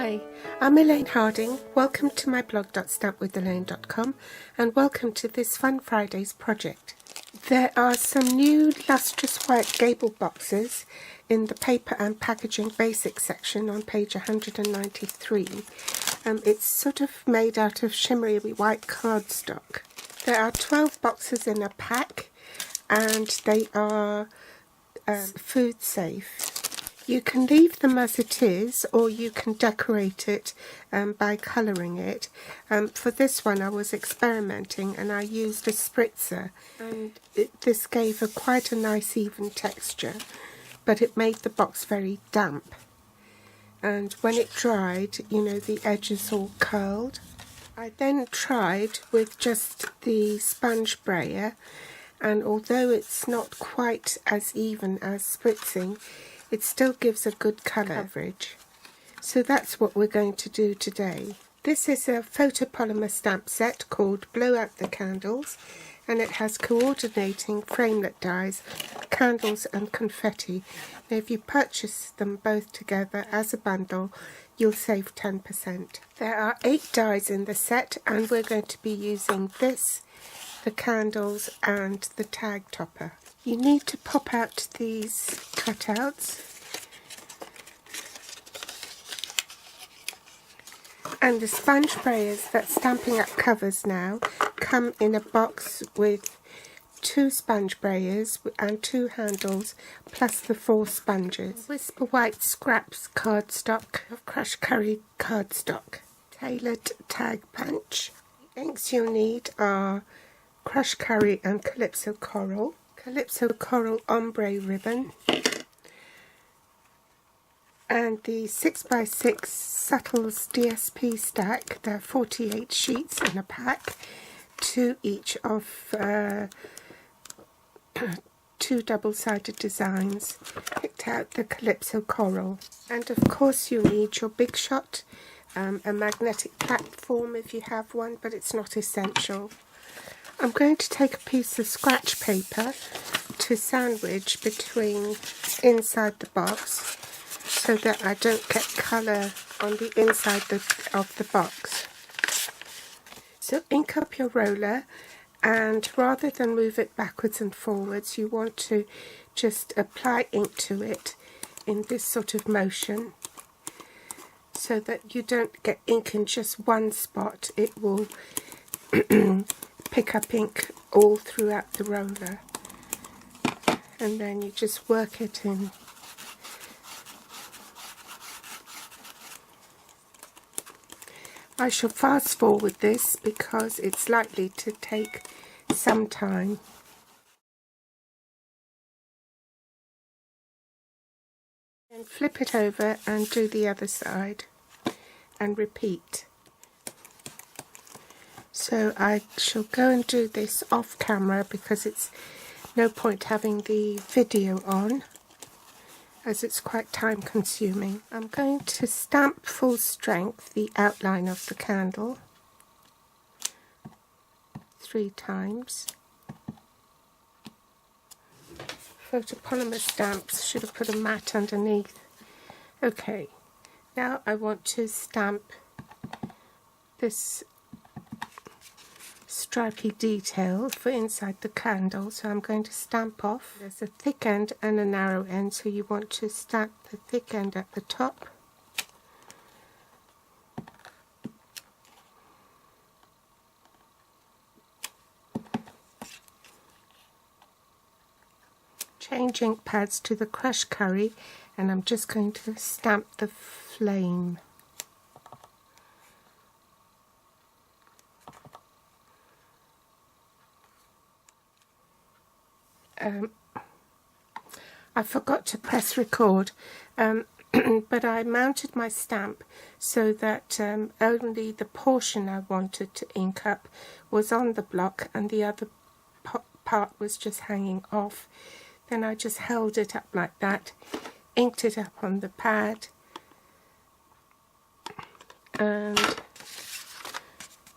Hi, I'm Elaine Harding. Welcome to my blog.stampwithelaine.com and welcome to this Fun Fridays project. There are some new lustrous white Gable boxes in the paper and packaging basics section on page 193. It's sort of made out of shimmery white cardstock. There are 12 boxes in a pack and they are food safe. You can leave them as it is, or you can decorate it by colouring it. For this one I was experimenting and I used a spritzer, and this gave quite a nice even texture, but it made the box very damp. And when it dried, you know, the edges all curled. I then tried with just the sponge brayer, and although it's not quite as even as spritzing, it still gives a good colour coverage. So that's what we're going to do today. This is a photopolymer stamp set called Blow Out the Candles, and it has coordinating framelit dies, candles and confetti. Now if you purchase them both together as a bundle, you'll save 10%. There are 8 dies in the set, and we're going to be using this, the candles and the tag topper. You need to pop out these cutouts, and the sponge sprayers that Stampin' Up covers now come in a box with 2 sponge sprayers and 2 handles plus the 4 sponges. Whisper White Scraps cardstock of crushed curry cardstock. Tailored tag punch. The inks you'll need are crushed curry and Calypso Coral. Calypso Coral ombre ribbon, and the 6x6 Subtles DSP stack. There are 48 sheets in a pack, 2 each of 2 double-sided designs. Picked out the Calypso Coral, and of course you need your Big Shot, a magnetic platform if you have one, but it's not essential. I'm going to take a piece of scratch paper to sandwich between inside the box so that I don't get colour on the inside of the box. So ink up your roller, and rather than move it backwards and forwards, you want to just apply ink to it in this sort of motion so that you don't get ink in just one spot. It will pick up ink all throughout the roller, and then you just work it in. I shall fast forward this because it's likely to take some time. Then flip it over and do the other side and repeat. So I shall go and do this off camera because it's no point having the video on, as it's quite time consuming. I'm going to stamp full strength the outline of the candle 3 times. Photopolymer stamps should have put a mat underneath. Okay, now I want to stamp this stripy detail for inside the candle, so I'm going to stamp off. There's a thick end and a narrow end, so you want to stamp the thick end at the top. Change ink pads to the crushed curry, and I'm just going to stamp the flame. I forgot to press record, but I mounted my stamp so that only the portion I wanted to ink up was on the block and the other part was just hanging off. Then I just held it up like that, inked it up on the pad, and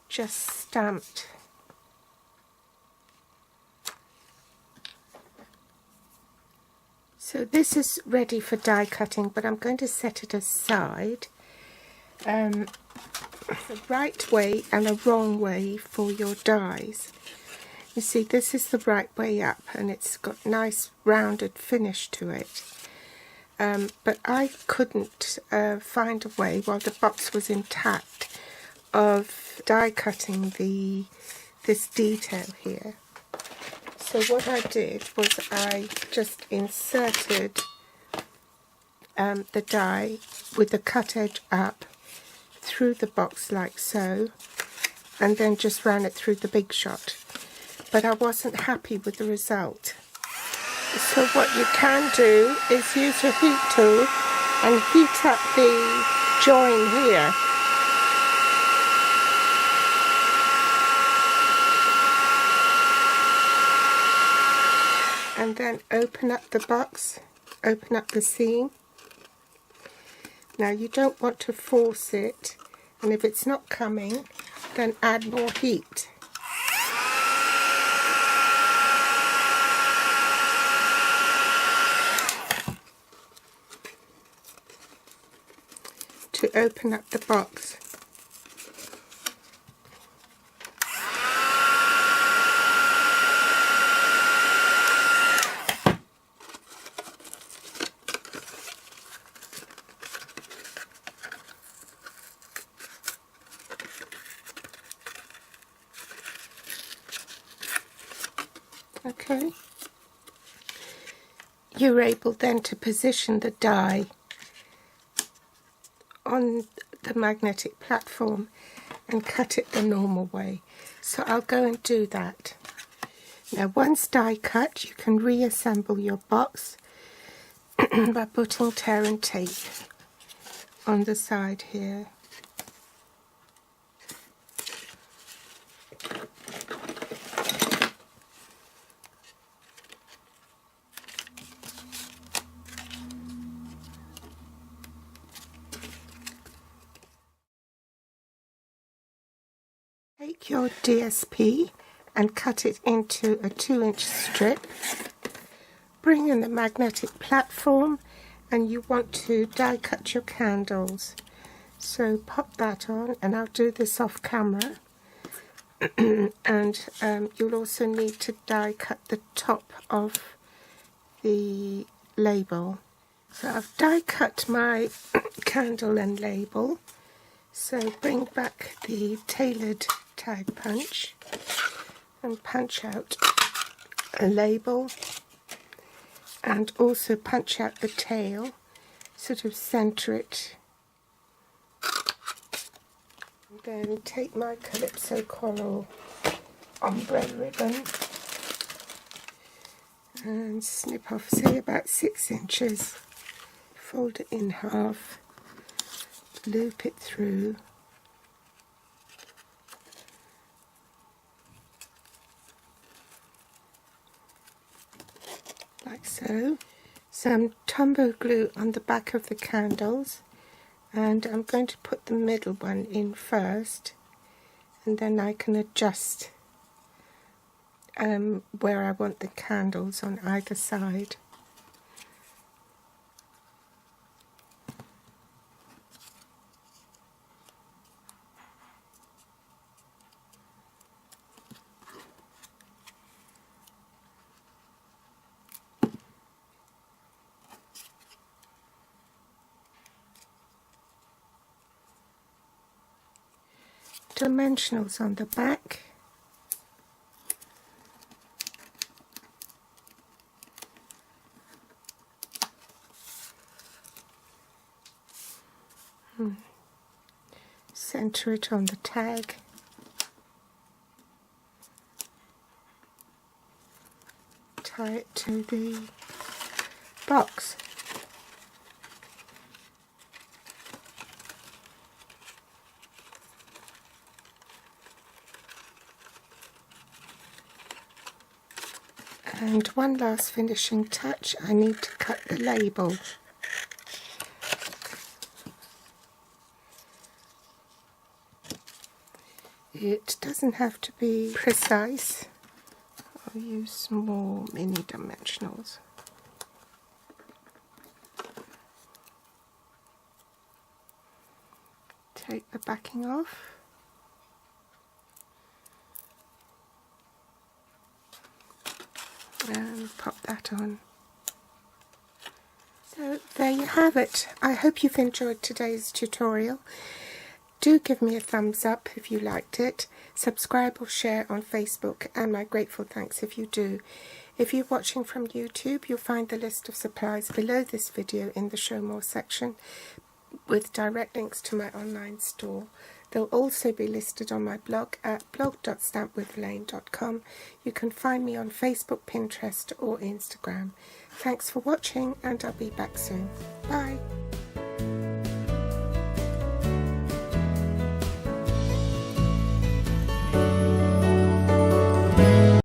just stamped. So this is ready for die cutting, but I'm going to set it aside the right way and a wrong way for your dies. You see, this is the right way up, and it's got nice rounded finish to it. But I couldn't find a way, while the box was intact, of die cutting this detail here. So what I did was I just inserted the die with the cut edge up through the box like so, and then just ran it through the big shot. But I wasn't happy with the result. So what you can do is use your heat tool and heat up the join here. And then open up the box, open up the seam. Now you don't want to force it, and if it's not coming, then add more heat. To open up the box. Okay. You're able then to position the die on the magnetic platform and cut it the normal way. So I'll go and do that. Now once die cut, you can reassemble your box by putting tear and tape on the side here. Take your DSP and cut it into a 2-inch strip. Bring in the magnetic platform, and you want to die cut your candles. So pop that on, and I'll do this off camera. And you'll also need to die cut the top of the label. So I've die cut my candle and label. So bring back the tailored tag punch and punch out a label, and also punch out the tail, sort of centre it. Then take my Calypso Coral ombre ribbon and snip off, say, about 6 inches. Fold it in half, loop it through, like so. Some Tombow glue on the back of the candles, and I'm going to put the middle one in first, and then I can adjust where I want the candles on either side. Dimensionals on the back. Center it on the tag. Tie it to the box. And one last finishing touch, I need to cut the label. It doesn't have to be precise. I'll use small mini dimensionals. take the backing off. And pop that on. So there you have it. I hope you've enjoyed today's tutorial. Do give me a thumbs up if you liked it. Subscribe or share on Facebook, and my grateful thanks if you do. If you're watching from YouTube, you'll find the list of supplies below this video in the Show More section with direct links to my online store. They'll also be listed on my blog at blog.stampwithelaine.com. You can find me on Facebook, Pinterest or Instagram. Thanks for watching, and I'll be back soon. Bye!